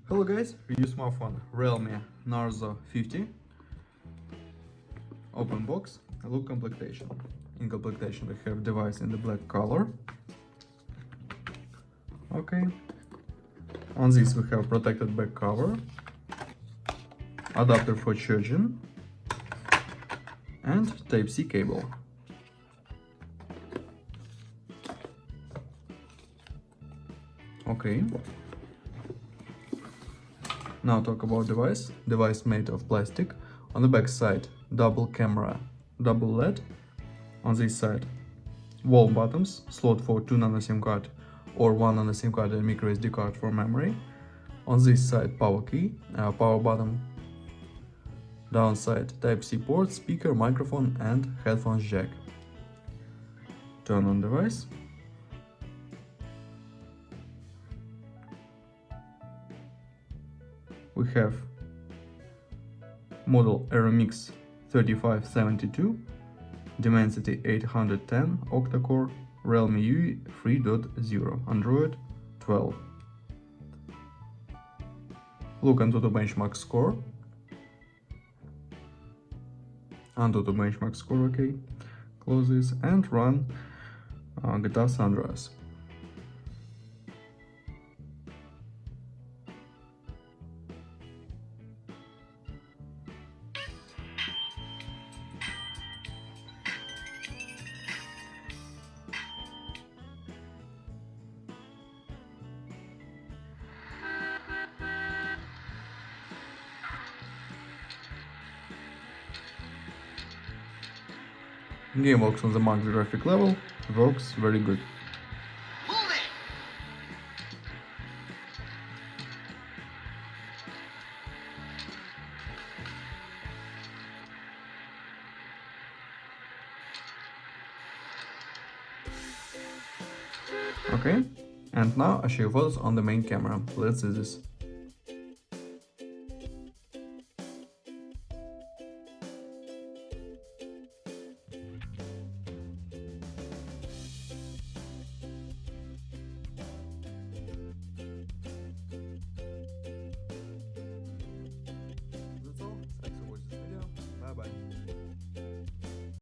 Hello guys, review smartphone Realme Narzo 50. Open box, look complementation. In complementation we have device in the black color. Okay. On this we have protected back cover, adapter for charging, and Type-C cable. Okay. Now talk about device. Device made of plastic. On the back side, double camera, double LED. On this side, wall buttons, slot for 2 nano SIM card or 1 nano SIM card and micro SD card for memory. On this side, power key, power button. Downside, Type-C port, speaker, microphone and headphones jack. Turn on device. We have model Aeromix 3572, Dimensity 810, octa-core, Realme UI 3.0, Android 12. Look into the benchmark score. Onto the benchmark score, okay. Close this and run GTA San Andreas. Game works on the max graphic level, works very good. Okay, and now I show you photos on the main camera. Let's see this.